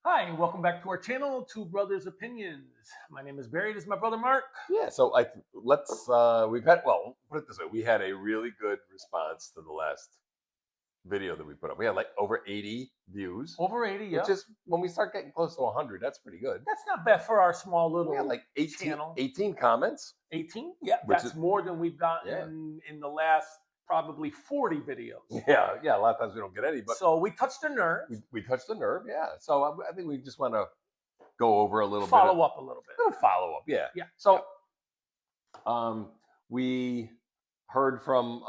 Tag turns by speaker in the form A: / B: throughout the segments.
A: Hi, welcome back to our channel, Two Brothers Opinions. My name is Barry. This is my brother Mark.
B: Yeah, so let's we've had put it this way, we had a really good response to the last video that we put up. We had like over 80 views,
A: Over 80,
B: which
A: yep.
B: is when we start getting close to 100, that's pretty good.
A: That's not bad for our small
B: We had
A: little
B: like 18,
A: channel.
B: 18 comments,
A: 18? Yeah,
B: which is
A: that's more than we've
B: yeah,
A: gotten in the last probably 40 videos.
B: yeah. A lot of times we don't get any, but
A: So we touched a nerve,
B: we touched the nerve. Yeah, so I think we just want to go over a little bit of
A: follow up a little bit.
B: follow up. Yeah.
A: Yeah.
B: So we heard from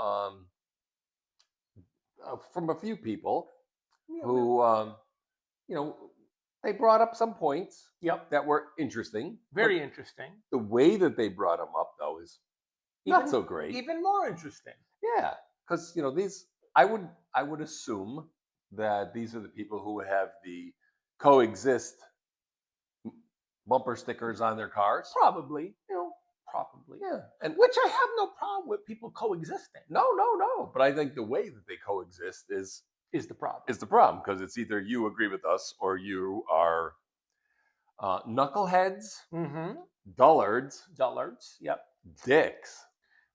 B: a few people
A: Yeah,
B: who you know, they brought up some points
A: Yep.
B: that were interesting.
A: Very interesting.
B: The way that they brought them up, though, is not so great.
A: Even more interesting.
B: Yeah, because these, I would assume that these are the people who have the coexist bumper stickers on their cars.
A: Probably. Probably.
B: Yeah, and
A: Which I have no problem with people coexisting.
B: no. But I think the way that they coexist
A: Is the problem.
B: is the problem, because it's either you agree with us or you are knuckleheads,
A: Mm-hmm.
B: dullards,
A: Dullards. Yep.
B: dicks.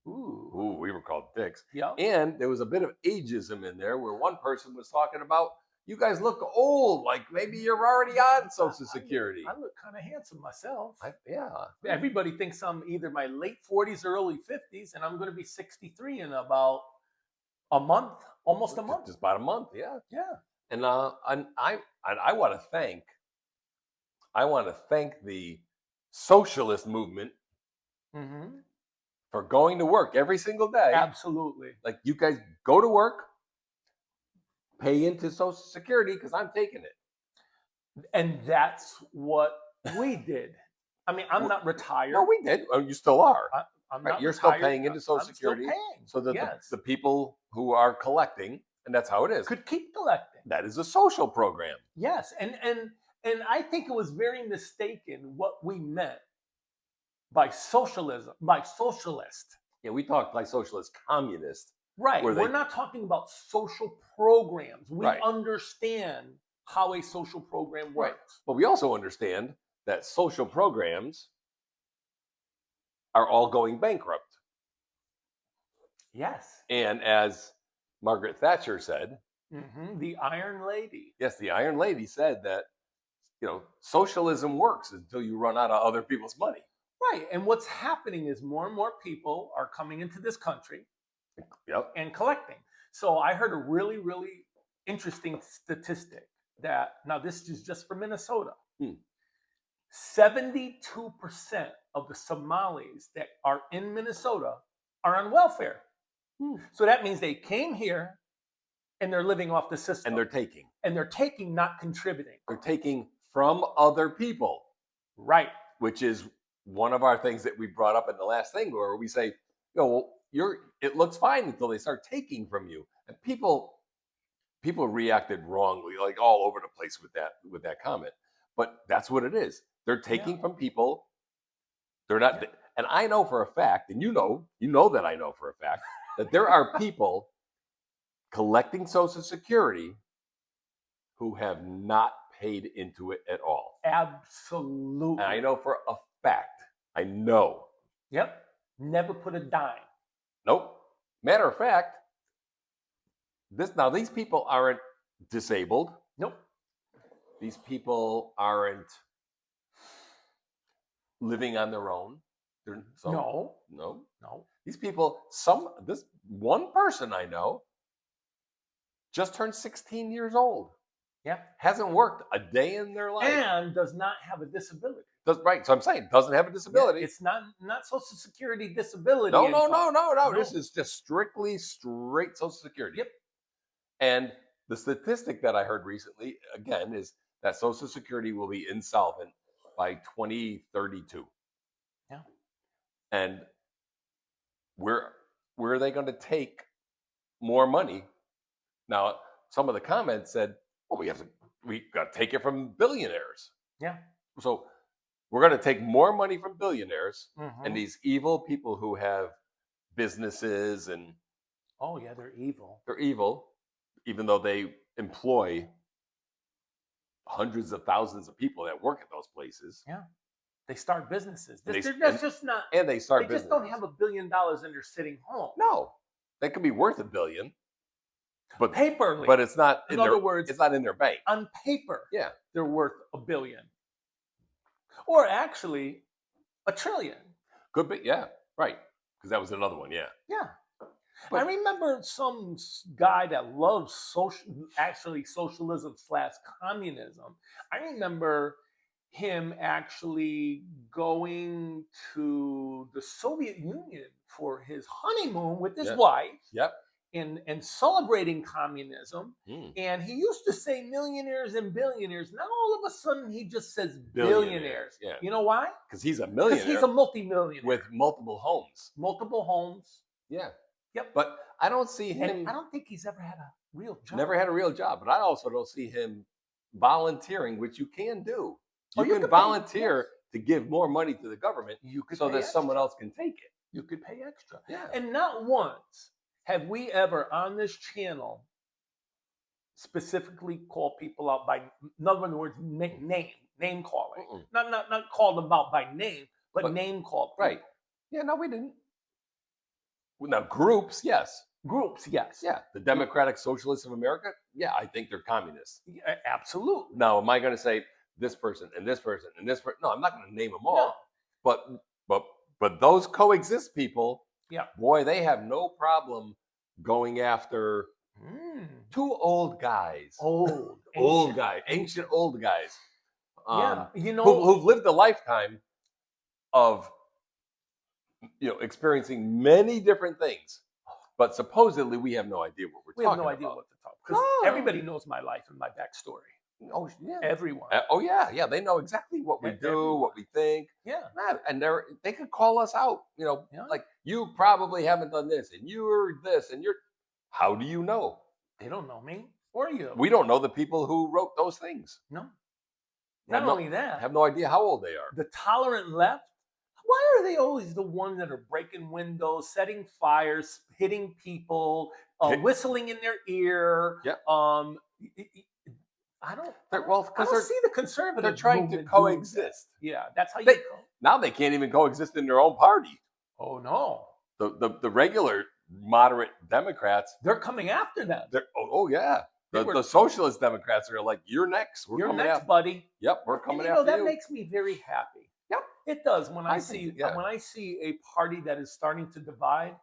A: Ooh.
B: Ooh, we were called dicks.
A: Yep.
B: And there was a bit of ageism in there where one person was talking about, you guys look old, like maybe you're already on Social Security.
A: I look kind of handsome myself.
B: Yeah.
A: Everybody thinks I'm either my late 40s or early 50s, and I'm going to be 63 in about a month, almost a month.
B: Just about a month, yeah.
A: Yeah.
B: And I want to thank the socialist movement
A: Mm-hmm.
B: for going to work every single day.
A: Absolutely.
B: Like, you guys go to work, pay into Social Security because I'm taking it.
A: And that's what we did. I mean, I'm not retired.
B: No, we did. Oh, you still are.
A: I'm
B: Right,
A: not
B: you're
A: retired.
B: still paying into Social
A: I'm still
B: Security,
A: paying.
B: so that
A: Yes.
B: the people who are collecting, and that's how it is,
A: Could keep collecting.
B: that is a social program.
A: Yes. And I think it was very mistaken what we meant by socialism, by socialist.
B: Yeah, we talked like socialist, communist.
A: Right.
B: Where
A: We're not talking about social programs. We
B: Right.
A: understand how a social program
B: Right.
A: works.
B: But we also understand that social programs are all going bankrupt.
A: Yes.
B: And as Margaret Thatcher said,
A: The Iron Lady.
B: yes, the Iron Lady said that, socialism works until you run out of other people's money.
A: Right. And what's happening is more and more people are coming into this country
B: Yep.
A: and collecting. So I heard a really, really interesting statistic that now this is just for Minnesota. 72% of the Somalis that are in Minnesota are on welfare. So that means they came here and they're living off the system.
B: And they're taking.
A: And they're taking, not contributing.
B: They're taking from other people.
A: Right.
B: Which is one of our things that we brought up in the last thing, where we say, it looks fine until they start taking from you. And people reacted wrongly, like all over the place with that comment. But that's what it is. They're taking from people. They're not, and I know for a fact, and you know that I know for a fact that there are people collecting Social Security who have not paid into it at all.
A: Absolutely.
B: And I know for a fact. I know.
A: Yep. Never put a dime.
B: Nope. Matter of fact, these people aren't disabled.
A: Nope.
B: These people aren't living on their own.
A: No.
B: These people, this one person I know just turned 16 years old.
A: Yeah.
B: Hasn't worked a day in their life.
A: And does not have a disability.
B: Right. So I'm saying doesn't have a disability.
A: Yeah, it's not Social Security disability.
B: No. This is just straight Social Security.
A: Yep.
B: And the statistic that I heard recently, again, is that Social Security will be insolvent by 2032.
A: Yeah.
B: And where are they going to take more money? Now, some of the comments said, "Well, we got to take it from billionaires."
A: Yeah.
B: So we're going to take more money from billionaires and these evil people who have businesses and.
A: Oh yeah, they're evil.
B: They're evil, even though they employ hundreds of thousands of people that work at those places,
A: Yeah. They start businesses.
B: And they-
A: That's just not.
B: and they start
A: They just
B: businesses.
A: don't have $1 billion in their sitting home.
B: No, they could be worth $1 billion, but
A: Paperly.
B: but it's not.
A: In other words,
B: it's not in their bank.
A: on paper,
B: Yeah,
A: they're worth $1 billion, or actually $1 trillion.
B: could be. Yeah, right. Because that was another one. Yeah.
A: Yeah.
B: But-
A: I remember some guy that loves socialism / communism. I remember him actually going to the Soviet Union for his honeymoon with his
B: Yeah.
A: wife
B: Yep.
A: and celebrating communism.
B: Mm.
A: And he used to say millionaires and billionaires. Now all of a sudden he just says billionaires.
B: Yeah.
A: You know why?
B: Because he's a
A: Because
B: millionaire
A: he's a multimillionaire
B: with multiple homes.
A: multiple homes.
B: Yeah.
A: Yep.
B: But I don't see him.
A: And I don't think he's ever had a real job.
B: Never had a real job. But I also don't see him volunteering, which you can do.
A: Oh,
B: You
A: you
B: can
A: could pay-
B: volunteer to give more money to the government
A: You could
B: so
A: pay
B: that
A: extra.
B: someone else can take it.
A: You could pay extra.
B: Yeah.
A: And not once have we ever on this channel specifically called people out by, in other words, name calling.
B: Mm-mm.
A: Not called them out by name, but
B: But-
A: name called.
B: Right. Yeah, no, we didn't. Well, now, groups, yes.
A: Groups, yes.
B: Yeah. The Democratic Socialists of America, yeah, I think they're communists.
A: Yeah, absolutely.
B: Now, am I going to say this person and this person and this person? No, I'm not going to name them all.
A: No.
B: But those coexist people,
A: Yeah.
B: boy, they have no problem going after two old guys.
A: Old.
B: Old
A: ancient.
B: guys, ancient old guys.
A: Yeah. You know,
B: who've lived a lifetime of experiencing many different things, but supposedly we have no idea what we're
A: we have
B: talking
A: no idea
B: about.
A: what to talk because
B: No.
A: everybody knows my life and my backstory.
B: Oh yeah.
A: Everyone.
B: Oh yeah, they know exactly what we do,
A: Everyone.
B: what we think.
A: Yeah.
B: Yeah, and they could call us out.
A: Yeah.
B: Like you probably haven't done this, and you're this, and you're. How do you know?
A: They don't know me or you.
B: We don't know the people who wrote those things.
A: No.
B: Have
A: Not
B: no-
A: only that,
B: Have no idea how old they are.
A: the tolerant left, why are they always the ones that are breaking windows, setting fires, hitting people,
B: Hit-
A: whistling in their ear?
B: Yep.
A: I don't.
B: Well,
A: I
B: because
A: don't see the conservative.
B: they're trying to
A: movement doing
B: coexist.
A: that. Yeah, that's how you.
B: They- Now they can't even coexist in their own party.
A: Oh no,
B: The regular moderate Democrats,
A: they're coming after them.
B: oh yeah,
A: They were-
B: the socialist Democrats are like, you're next. We're
A: You're
B: coming
A: next,
B: after.
A: buddy.
B: Yep, we're
A: And,
B: coming
A: you know
B: after
A: that
B: you.
A: makes me very happy.
B: Yep.
A: It does when I
B: I
A: see
B: think, yeah.
A: when I see a party that is starting to divide.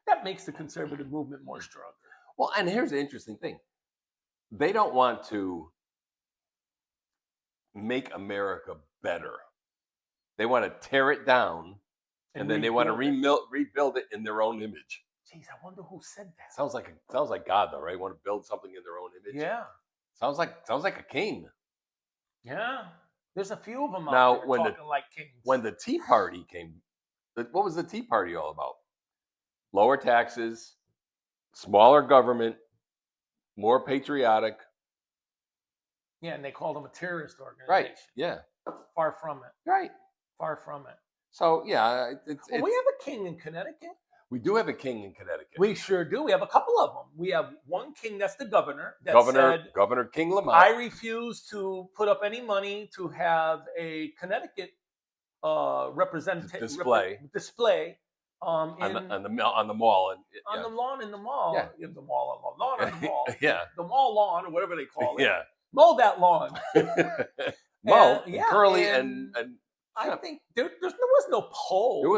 A: That makes the conservative movement more stronger.
B: Well, and here's the interesting thing: they don't want to make America better. They want to tear it down, and then they want to
A: rebuild it.
B: rebuild it in their own image.
A: Jeez, I wonder who said that.
B: Sounds like God, though, right? Want to build something in their own image.
A: Yeah,
B: Sounds like a king.
A: yeah. There's a few of them
B: Now,
A: out there
B: when the-
A: talking like kings.
B: When the Tea Party came, what was the Tea Party all about? Lower taxes, smaller government, more patriotic.
A: Yeah, and they called them a terrorist organization.
B: Right. Yeah.
A: Far from it.
B: Right.
A: Far from it.
B: So yeah,
A: Well, we have a king in Connecticut.
B: we do have a king in Connecticut.
A: We sure do. We have a couple of them. We have one king that's the governor that said,
B: Governor King Lamont.
A: I refuse to put up any money to have a Connecticut
B: Display.
A: display
B: on the mall and
A: on the lawn in the mall.
B: Yeah.
A: The mall on the lawn on the mall.
B: yeah.
A: The mall lawn or whatever they call it.
B: Yeah.
A: Mow that lawn.
B: Mo,
A: yeah,
B: Curly,
A: and
B: and
A: I
B: Yeah.
A: think there was no poll.
B: there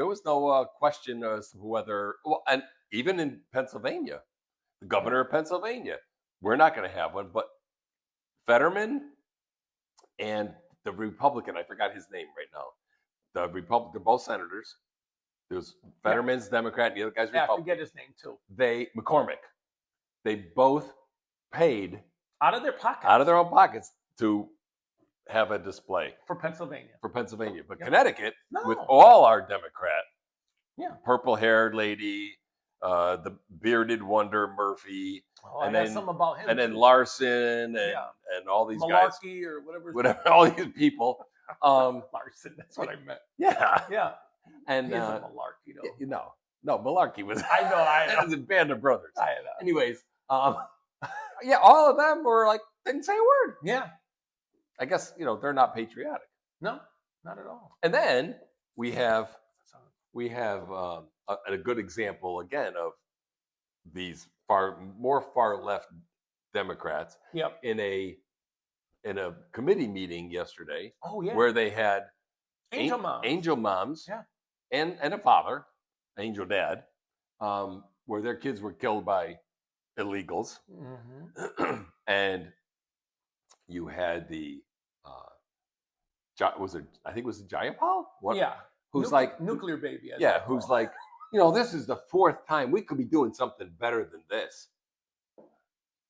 B: was no question as to whether, well, and even in Pennsylvania, the governor of Pennsylvania, we're not going to have one, but Fetterman and the Republican, I forgot his name right now. The Republican, they're both senators. There's Fetterman's Democrat, and the other guy's
A: yeah, I
B: Republican.
A: forget his name too.
B: McCormick, they both paid
A: Out of their pockets.
B: out of their own pockets to have a display
A: for Pennsylvania.
B: for Pennsylvania. But
A: Yeah.
B: Connecticut,
A: No.
B: with all our Democrat,
A: Yeah.
B: purple-haired lady, the bearded Wonder Murphy,
A: Oh, I
B: and
A: got
B: then-
A: some about him.
B: and then
A: too.
B: Larson, and
A: Yeah.
B: and all these guys,
A: Malarkey or whatever.
B: whatever, all these people.
A: Larson, that's what I meant.
B: Yeah,
A: Yeah.
B: and
A: He is a malarkey though.
B: no, Malarkey was.
A: I know.
B: it was a band of brothers.
A: I know.
B: Anyways, yeah, all of them were like, didn't say a word.
A: Yeah.
B: I guess they're not patriotic.
A: No, not at all.
B: And then we have a good example again of these more far left Democrats
A: Yep.
B: in a committee meeting yesterday
A: Oh yeah.
B: where they had
A: Angel moms.
B: angel moms
A: Yeah.
B: and a father, angel dad, where their kids were killed by illegals.
A: Hmm.
B: And you had the I think it was Jayapal? What?
A: Yeah.
B: Who's like
A: nuclear baby. as
B: yeah,
A: they
B: who's
A: call it.
B: like, this is the fourth time we could be doing something better than this.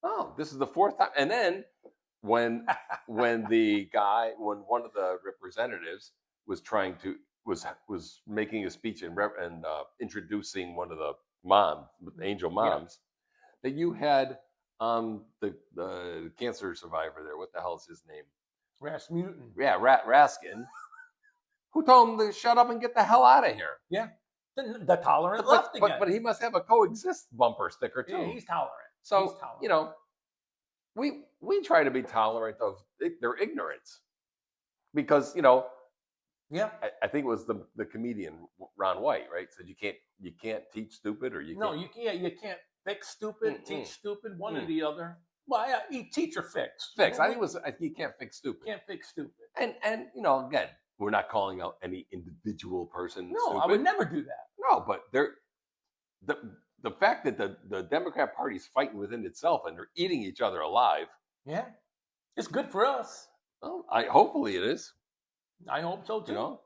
B: Oh, this is the fourth time. And then when when one of the representatives was trying to was making a speech and introducing one of the angel
A: Yeah.
B: moms, that you had the cancer survivor there. What the hell is his name?
A: Rasmussen.
B: Yeah, Raskin, who told him to shut up and get the hell out of here.
A: Yeah. The tolerant left again.
B: But he must have a coexist bumper sticker too.
A: Yeah, he's tolerant.
B: So
A: He's tolerant.
B: we try to be tolerant of their ignorance, because
A: Yeah.
B: I think it was the comedian Ron White, right? Said you can't teach stupid, or you
A: can't fix stupid, teach stupid, one or
B: Mm.
A: the other. Well, yeah, teach or fix.
B: fix. I think you can't fix stupid.
A: Can't fix stupid.
B: And again, we're not calling out any individual person
A: No,
B: stupid.
A: I would never do that.
B: No, but the fact that the Democrat Party's fighting within itself and they're eating each other alive.
A: Yeah. It's good for us.
B: Well, hopefully it is.
A: I hope so too.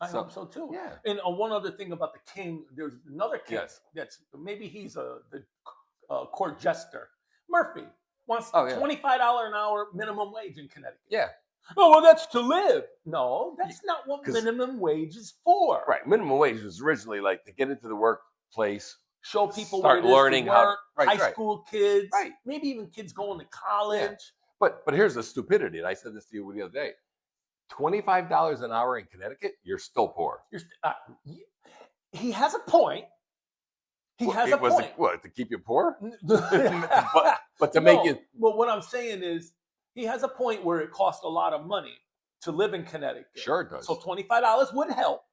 A: I hope so too.
B: Yeah.
A: And one other thing about the king, there's another king
B: Yes.
A: that's maybe he's the court jester. Murphy wants
B: Oh, yeah.
A: $25 an hour minimum wage in Connecticut.
B: Yeah.
A: Oh, well, that's to live. No, that's not what
B: 'Cause-
A: minimum wage is for.
B: Right. Minimum wage was originally like to get into the workplace.
A: Show people
B: Start
A: what it is
B: learning
A: to
B: how-
A: work,
B: right,
A: high
B: right.
A: school kids,
B: Right.
A: maybe even kids going to college.
B: But here's the stupidity, and I said this to you the other day. $25 an hour in Connecticut, you're still poor.
A: He has a point. He has a point.
B: What, to keep you poor?
A: but
B: But to make you
A: Well, what I'm saying is, he has a point where it costs a lot of money to live in Connecticut.
B: Sure it does.
A: So $25 would help.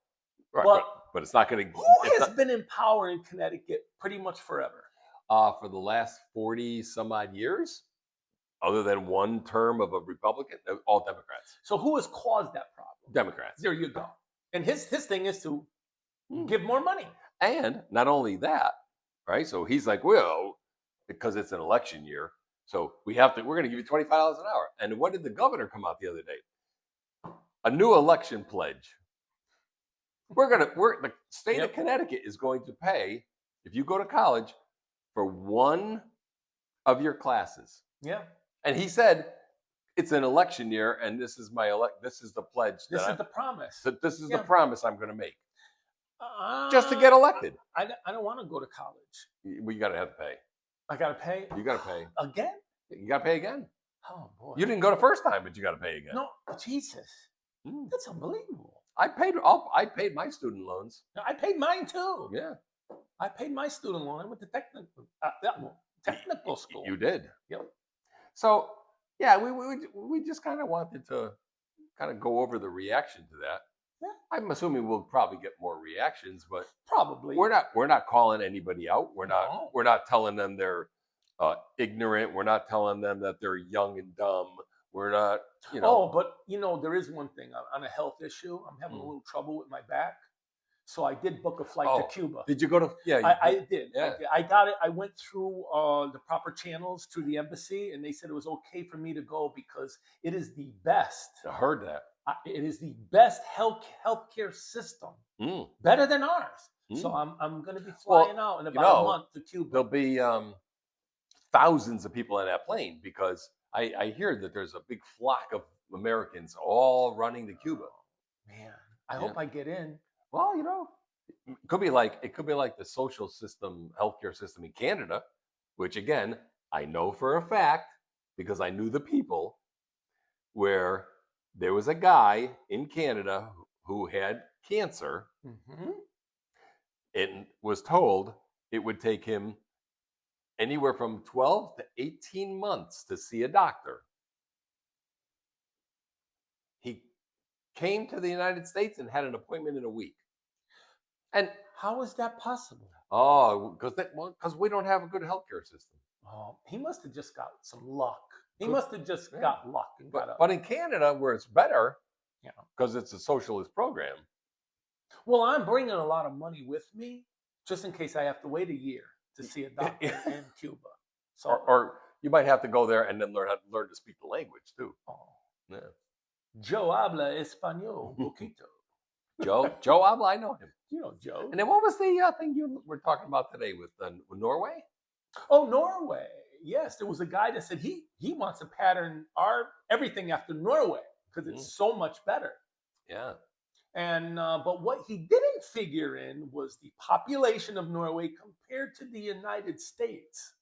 B: Right,
A: but
B: but it's not going to.
A: Who has been in power in Connecticut pretty much forever?
B: For the last 40 some odd years, other than one term of a Republican, all Democrats.
A: So who has caused that problem?
B: Democrats.
A: There you go. And his thing is to
B: Hmm.
A: give more money.
B: And not only that, right? So he's like, well, because it's an election year, so we're going to give you $25 an hour. And what did the governor come out the other day? A new election pledge. The state of Connecticut is going to pay, if you go to college, for one of your classes.
A: Yeah.
B: And he said, it's an election year, and this is this is the pledge.
A: This is the promise.
B: This is the promise I'm going to make.
A: Uh,
B: Just to get elected.
A: I don't want to go to college.
B: You got to have to pay.
A: I got to pay.
B: You got to pay.
A: Again?
B: You got to pay again.
A: Oh, boy.
B: You didn't go the first time, but you got to pay again.
A: No, Jesus.
B: Mm.
A: That's unbelievable.
B: I paid my student loans.
A: I paid mine too.
B: Yeah.
A: I paid my student loan. I went to technical school.
B: You did.
A: Yep.
B: So, yeah, we just kind of wanted to kind of go over the reaction to that.
A: Yeah.
B: I'm assuming we'll probably get more reactions, but
A: Probably.
B: we're not calling anybody out. We're
A: No.
B: not telling them they're ignorant. We're not telling them that they're young and dumb. We're not,
A: Oh, but there is one thing on a health issue. I'm having a little trouble with my back, so I did book a flight to Cuba.
B: Did you go to? Yeah,
A: I did.
B: Yeah.
A: I got it. I went through the proper channels through the embassy, and they said it was okay for me to go because it is the best.
B: I heard that.
A: It is the best healthcare system, better than ours. So I'm going to be flying out in about a month to Cuba.
B: There'll be thousands of people on that plane because I hear that there's a big flock of Americans all running to Cuba.
A: Man, I hope I get in.
B: Well, it could be like the social system, healthcare system in Canada, which again I know for a fact because I knew the people, where there was a guy in Canada who had cancer
A: Mm-hmm.
B: and was told it would take him anywhere from 12 to 18 months to see a doctor. He came to the United States and had an appointment in a week. And
A: How is that possible?
B: because we don't have a good healthcare system.
A: Oh, he must have just got some luck. He
B: Could-
A: must have just
B: yeah.
A: got luck and got
B: But,
A: up.
B: but in Canada, where it's better,
A: Yeah.
B: because it's a socialist program,
A: Well, I'm bringing a lot of money with me just in case I have to wait a year to see a doctor in Cuba. So,
B: or you might have to go there and then learn to speak the language too.
A: oh,
B: Yeah.
A: Joe habla español poquito.
B: Joe Abla, I know him.
A: You know Joe.
B: And then what was the thing you were talking about today with Norway?
A: Oh, Norway. Yes, there was a guy that said he wants to pattern everything after Norway because it's so much better.
B: Yeah.
A: And but what he didn't figure in was the population of Norway compared to the United States.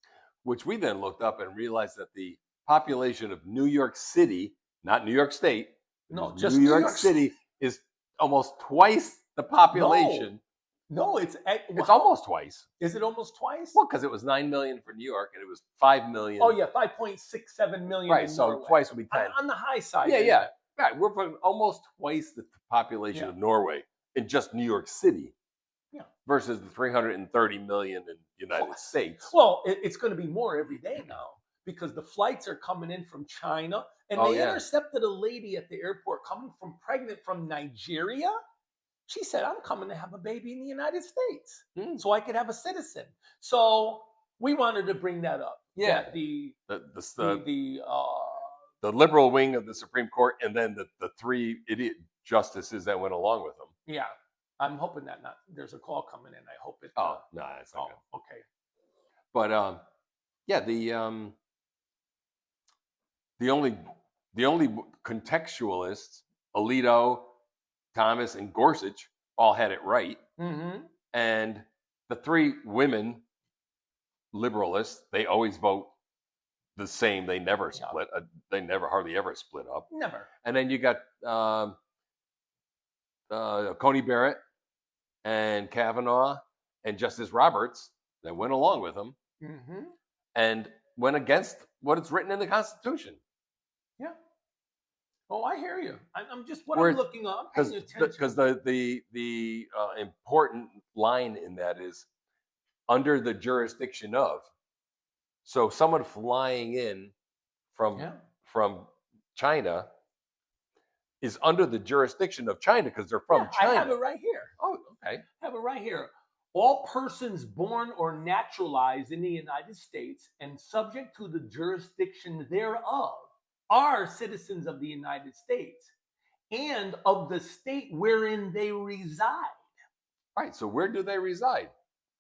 B: Which we then looked up and realized that the population of New York City, not New York State,
A: No,
B: just
A: just
B: New York City is almost twice the population.
A: No, it's
B: almost twice.
A: Is it almost twice?
B: Well, because it was 9 million for New York and it was 5 million.
A: Oh yeah, 5.67 million.
B: Right,
A: in
B: so
A: Norway.
B: twice would be 10.
A: On the high side.
B: Yeah. Right, we're putting almost twice the population
A: Yeah.
B: of Norway in just New York City.
A: Yeah.
B: Versus the 330 million in the United
A: Plus.
B: States.
A: Well, it's going to be more every day now because the flights are coming in from China, and they intercepted a lady at the airport pregnant from Nigeria. She said, "I'm coming to have a baby in the United States, so I could have a citizen." So we wanted to bring that up.
B: Yeah.
A: That
B: the liberal wing of the Supreme Court, and then the three idiot justices that went along with them.
A: Yeah, I'm hoping that there's a call coming in. I hope it.
B: No, it's not good.
A: Okay.
B: But the only contextualists, Alito, Thomas, and Gorsuch, all had it right, and the three women liberalists, they always vote the same. They never split. They never hardly ever split up.
A: Never.
B: And then you got Coney Barrett and Kavanaugh and Justice Roberts that went along with them and went against what is written in the Constitution.
A: Yeah. Oh, I hear you. I'm just I'm looking up.
B: Because the important line in that is under the jurisdiction of. So someone flying in from China is under the jurisdiction of China because they're from China.
A: I have it right here.
B: Oh, okay.
A: I have it right here. All persons born or naturalized in the United States and subject to the jurisdiction thereof are citizens of the United States and of the state wherein they reside.
B: Right. So where do they reside?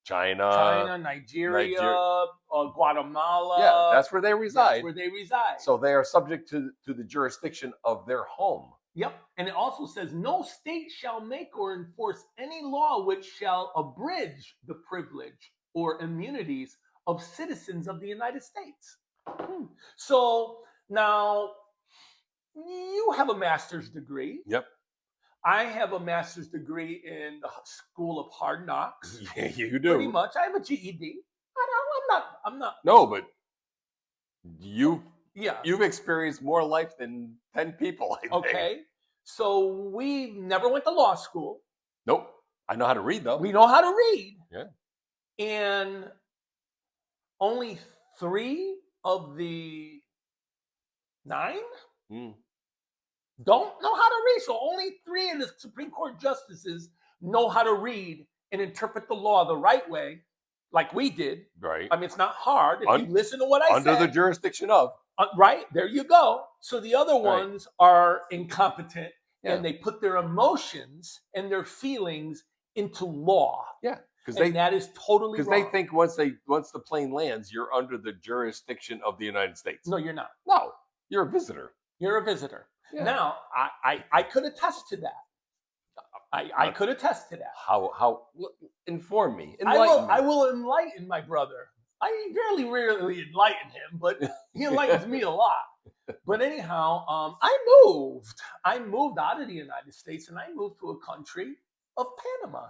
B: China,
A: Nigeria, Guatemala.
B: Yeah, that's where they reside. So they are subject to the jurisdiction of their home.
A: Yep. And it also says, no state shall make or enforce any law which shall abridge the privilege or immunities of citizens of the United States. So now you have a master's degree.
B: Yep.
A: I have a master's degree in the School of Hard Knocks.
B: Yeah, you do.
A: Pretty much. I have a GED. I'm not.
B: No, but you've experienced more life than 10 people, I think.
A: Okay. So we never went to law school.
B: Nope. I know how to read, though.
A: We know how to read.
B: Yeah.
A: And only 3 of the 9 don't know how to read. So only 3 of the Supreme Court justices know how to read and interpret the law the right way, like we did.
B: Right.
A: I mean, it's not hard if you listen to what I said.
B: Under the jurisdiction of.
A: Right. There you go. So the other ones are incompetent and they put their emotions and their feelings into law.
B: Yeah.
A: That is totally wrong.
B: Because they think once the plane lands, you're under the jurisdiction of the United States.
A: No, you're not.
B: No, you're a visitor.
A: You're a visitor. Yeah. Now, I could attest to that. I could attest to that.
B: How? Inform me. Enlighten me.
A: I will enlighten my brother. I rarely enlighten him, but he enlightens me a lot. But anyhow, I moved out of the United States and I moved to a country of Panama.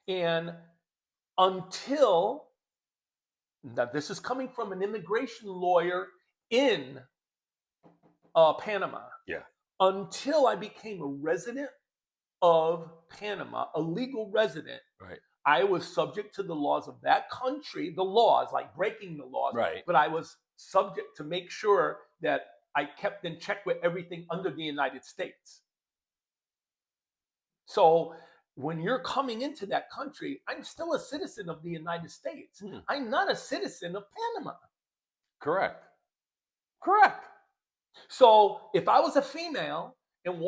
A: And until Now, this is coming from an immigration lawyer in Panama.
B: Yeah.
A: Until I became a resident of Panama, a legal resident,
B: Right.
A: I was subject to the laws of that country, the laws, like breaking the laws,
B: Right.
A: but I was subject to make sure that I kept in check with everything under the United States. So when you're coming into that country, I'm still a citizen of the United States. I'm not a citizen of Panama.
B: Correct. Correct.
A: So if I was a female and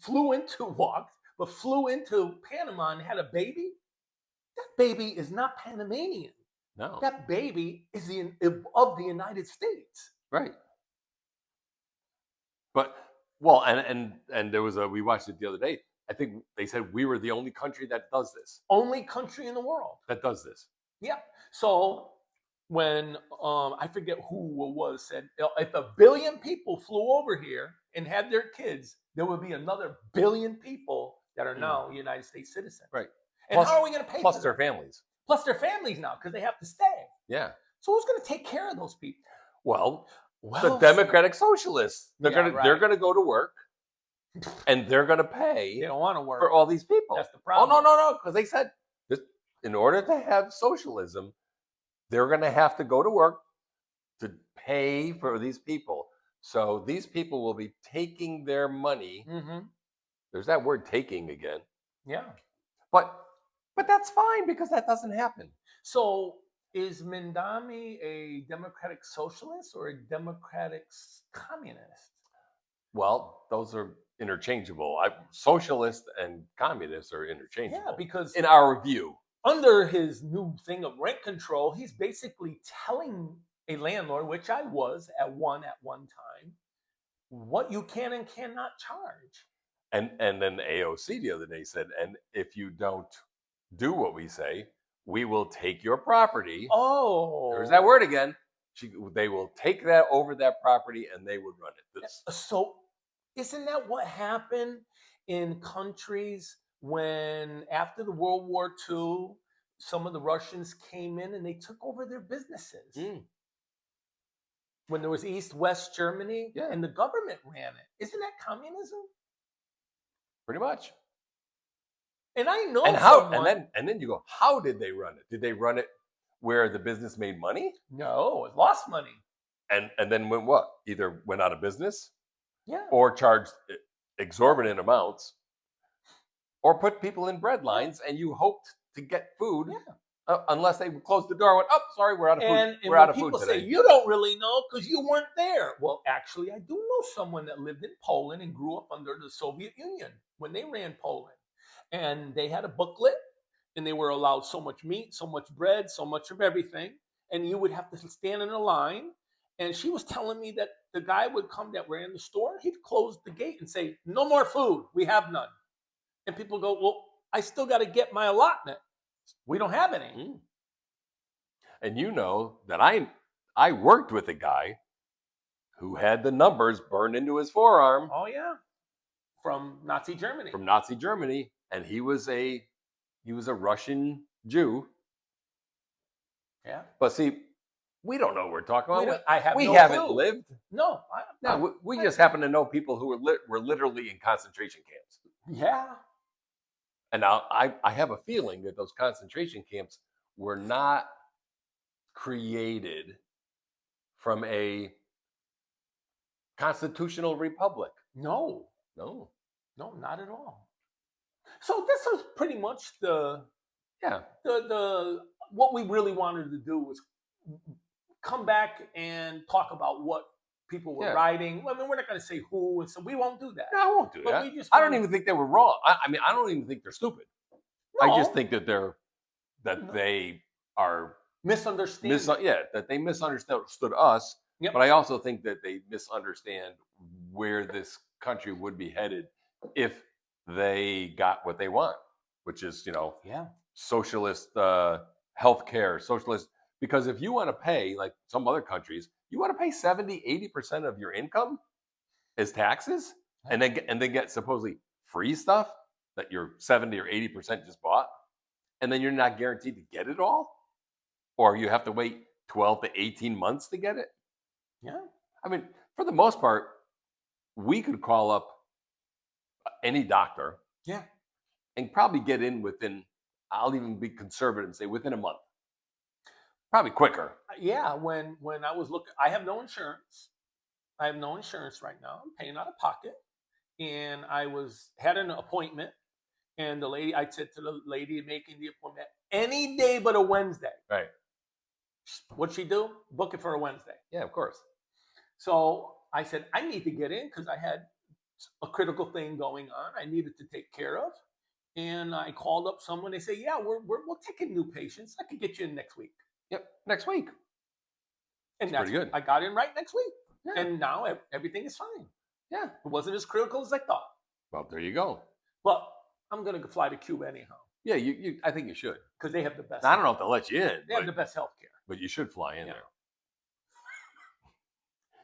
A: flew into Panama and had a baby, that baby is not Panamanian.
B: No.
A: That baby is of the United States.
B: Right. But well, and there was we watched it the other day. I think they said we were the only country that does this.
A: Only country in the world
B: that does this.
A: Yeah. So when I forget who it was said, if 1 billion people flew over here and had their kids, there would be another 1 billion people that are now United States citizens.
B: Right.
A: And how are we going to pay
B: plus
A: for
B: their
A: them?
B: families?
A: Plus their families now because they have to stay.
B: Yeah.
A: So who's going to take care of those people?
B: Well, the Democratic Socialists. They're
A: Yeah,
B: gonna go to work, and they're gonna pay
A: They don't want to work.
B: for all these people.
A: That's the
B: Oh
A: problem.
B: no, because they said this, in order to have socialism, they're gonna have to go to work to pay for these people. So these people will be taking their money.
A: Mm-hmm.
B: There's that word "taking" again.
A: Yeah.
B: But that's fine because that doesn't happen.
A: So is Mindami a democratic socialist or a democratic communist?
B: Well, those are interchangeable. Socialist and communist are interchangeable.
A: Yeah, because
B: in our view,
A: under his new thing of rent control, he's basically telling a landlord, which I was at one time, what you can and cannot charge.
B: And then AOC the other day said, and if you don't do what we say, we will take your property.
A: Oh,
B: there's that word again. They will take that over that property and they would run it.
A: So isn't that what happened in countries when after the World War II, some of the Russians came in and they took over their businesses? When there was East-West Germany and the government ran it. Isn't that communism?
B: Pretty much.
A: And I know
B: and how and then you go, how did they run it? Did they run it where the business made money?
A: No, it lost money.
B: And then went what? Either went out of business, or charged exorbitant amounts, or put people in bread lines, and you hoped to get food, unless they closed the door and went, oh, sorry, we're out of food.
A: And
B: we're out of food
A: people
B: today.
A: say, you don't really know because you weren't there. Well, actually, I do know someone that lived in Poland and grew up under the Soviet Union when they ran Poland. And they had a booklet, and they were allowed so much meat, so much bread, so much of everything. And you would have to stand in a line. And she was telling me that the guy would come that ran the store, he'd close the gate and say, no more food, we have none. And people go, well, I still got to get my allotment. We don't have any.
B: And you know that I worked with a guy who had the numbers burned into his forearm.
A: Oh, yeah. From Nazi Germany.
B: From Nazi Germany. And he was a Russian Jew.
A: Yeah.
B: But see, we don't know what we're talking about.
A: We
B: haven't lived.
A: No.
B: We just happen to know people who were literally in concentration camps.
A: Yeah.
B: And now I have a feeling that those concentration camps were not created from a constitutional republic.
A: No, not at all. So this was pretty much the what we really wanted to do was come back and talk about what people were writing. I mean, we're not going to say who, and so we won't do that.
B: No, I won't do that. I don't even think they were wrong. I mean, I don't even think they're stupid. No. I just think that they are
A: misunderstanding.
B: That they misunderstood us. Yep. But I also think that they misunderstand where this country would be headed if they got what they want, which is, socialist healthcare, socialist. Because if you want to pay, like some other countries, you want to pay 70-80% of your income as taxes, and then get supposedly free stuff that your 70 or 80% just bought, and then you're not guaranteed to get it all, or you have to wait 12 to 18 months to get it.
A: Yeah.
B: I mean, for the most part, we could call up any doctor
A: Yeah.
B: and probably get in within, I'll even be conservative and say within a month. Probably quicker.
A: Yeah. When I was looking, I have no insurance. I have no insurance right now. I'm paying out of pocket. And I had an appointment. And I said to the lady making the appointment, any day but a Wednesday.
B: Right.
A: What'd she do? Book it for a Wednesday.
B: Yeah, of course.
A: So I said, I need to get in because I had a critical thing going on I needed to take care of. And I called up someone. They say, yeah, we're taking new patients. I can get you in next week.
B: Yep. Next week.
A: And
B: That's pretty good.
A: I got in right next week.
B: Yeah.
A: And now everything is fine.
B: Yeah.
A: It wasn't as critical as I thought.
B: Well, there you go.
A: But I'm going to fly to Cuba anyhow.
B: Yeah, I think you should.
A: Because they have the best.
B: Now, I don't know if they'll let you in.
A: They have the best health care.
B: But you should fly in
A: Yeah.
B: there.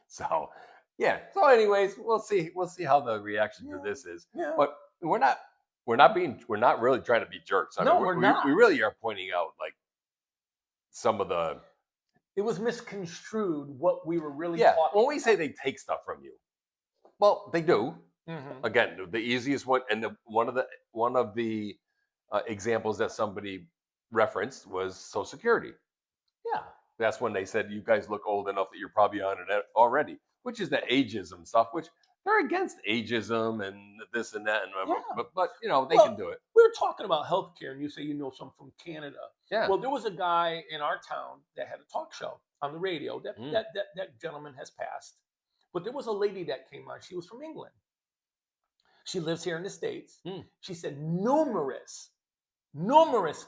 B: So, yeah. So, anyways, we'll see. We'll see how the reaction to this is.
A: Yeah.
B: But we're not really trying to be jerks. I
A: No,
B: mean,
A: we're not.
B: We really are pointing out like some of the.
A: It was misconstrued what we were really
B: Yeah.
A: talking
B: When we say they take stuff from you, well, they do.
A: about.
B: Again, the easiest one, and one of the examples that somebody referenced was Social Security.
A: Yeah.
B: That's when they said you guys look old enough that you're probably on it already, which is the ageism stuff. Which they're against ageism and this and that, and whatever.
A: Yeah.
B: But they can do it.
A: We were talking about healthcare, and you say you know some from Canada.
B: Yeah.
A: Well, there was a guy in our town that had a talk show on the radio. That gentleman has passed, but there was a lady that came on. She was from England. She lives here in the States. She said numerous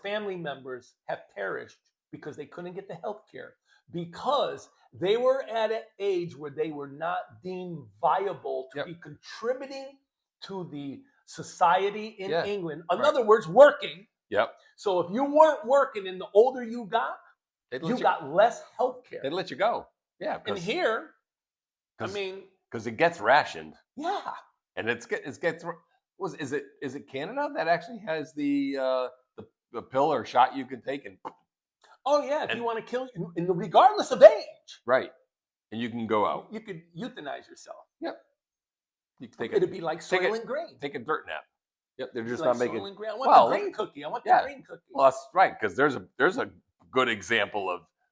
A: family members have perished because they couldn't get the health care because they were at an age where they were not deemed viable to be contributing to the society in England. In other words, working.
B: Yep.
A: So if you weren't working and the older you got, you got less health care.
B: They'd let you go. Yeah.
A: And here, I mean,
B: because it gets rationed.
A: Yeah.
B: And is it Canada that actually has the pill or shot you can take and
A: oh yeah, if you want to kill you, regardless of age,
B: right, and you can go out.
A: You could euthanize yourself.
B: Yep. You can take
A: It'd be like Soylent Green.
B: Take a dirt nap. Yep, they're just
A: like
B: not making.
A: Soylent Green. I want the green cookie. I want the green cookie.
B: Well, that's right, because there's a good example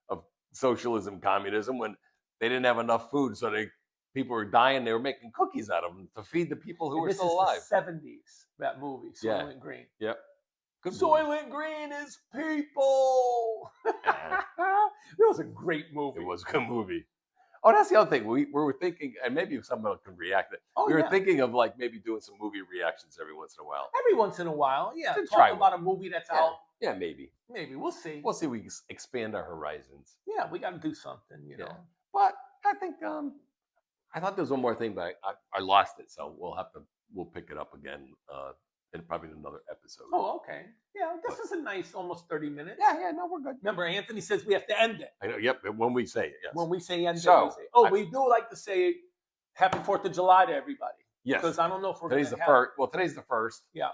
B: of socialism, communism when they didn't have enough food, so people were dying. They were making cookies out of them to feed the people who were still alive.
A: The 70s, that movie, Soylent Green.
B: Yep. Good
A: Soylent Green is people. That was a great movie.
B: It was a good movie. Oh, that's the other thing. We were thinking, and maybe someone can react. We were thinking of like maybe doing some movie reactions every once in a while.
A: Every once in a while, yeah.
B: Talk
A: about a movie that's out.
B: Yeah, maybe.
A: Maybe we'll see.
B: We'll see. We can expand our horizons.
A: Yeah, we got to do something, you know.
B: But I think I thought there was one more thing, but I lost it, so we'll pick it up again in probably another episode.
A: Oh, okay. Yeah, this is a nice almost 30 minutes.
B: Yeah, no, we're good.
A: Remember, Anthony says we have to end it.
B: I know. Yep. When we say it, yes.
A: When we say end
B: So,
A: it, we say. We do like to say Happy 4th of July to everybody.
B: Yes.
A: Because I don't know if we're
B: today's the first. Well, today's the first.
A: Yeah.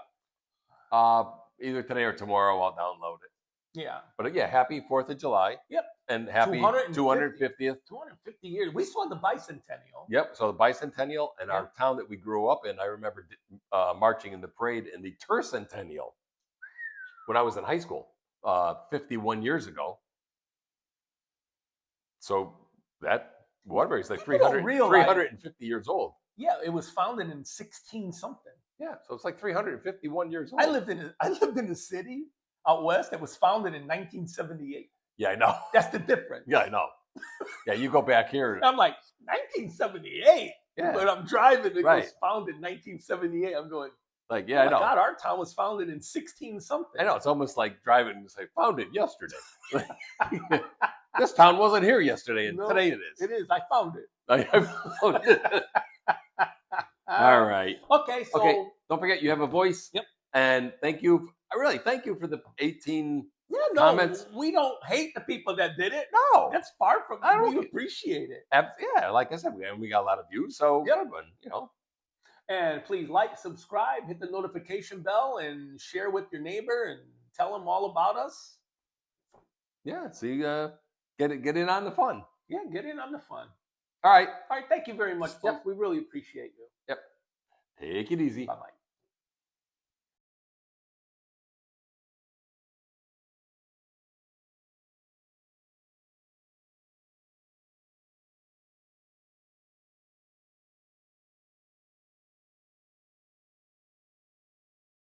B: Either today or tomorrow, I'll download it.
A: Yeah.
B: But yeah, happy 4th of July.
A: Yep.
B: And happy 250th.
A: 250 years. We saw the bicentennial.
B: Yep. So the bicentennial and our town that we grew up in, I remember marching in the parade in the tercentennial when I was in high school, 51 years ago. So that Waterbury is like 350 years old.
A: Yeah, it was founded in 16 something.
B: Yeah, so it's like 351 years old.
A: I lived in a city out west that was founded in 1978.
B: Yeah, I know.
A: That's the difference.
B: Yeah, I know. Yeah, you go back here.
A: I'm like, 1978?
B: Yeah.
A: But I'm driving, it
B: Right.
A: was founded in 1978. I'm going,
B: Like, yeah, I know.
A: God, our town was founded in 16 something.
B: I know. It's almost like driving and say, founded yesterday. This town wasn't here yesterday, and today it is.
A: It is. I found it.
B: I found it. All right.
A: Okay, so.
B: Don't forget, you have a voice.
A: Yep.
B: And thank you. I really thank you for the 18
A: comments. We don't hate the people that did it.
B: No.
A: That's far from it. We appreciate it.
B: Yeah, like I said, we got a lot of views, so good one, you know.
A: And please like, subscribe, hit the notification bell, and share with your neighbor and tell them all about us.
B: Yeah, see get in on the fun.
A: Yeah, get in on the fun.
B: All right.
A: All right, thank you very much,
B: Yep.
A: folks. We really appreciate you.
B: Yep. Take it easy.
A: Bye bye.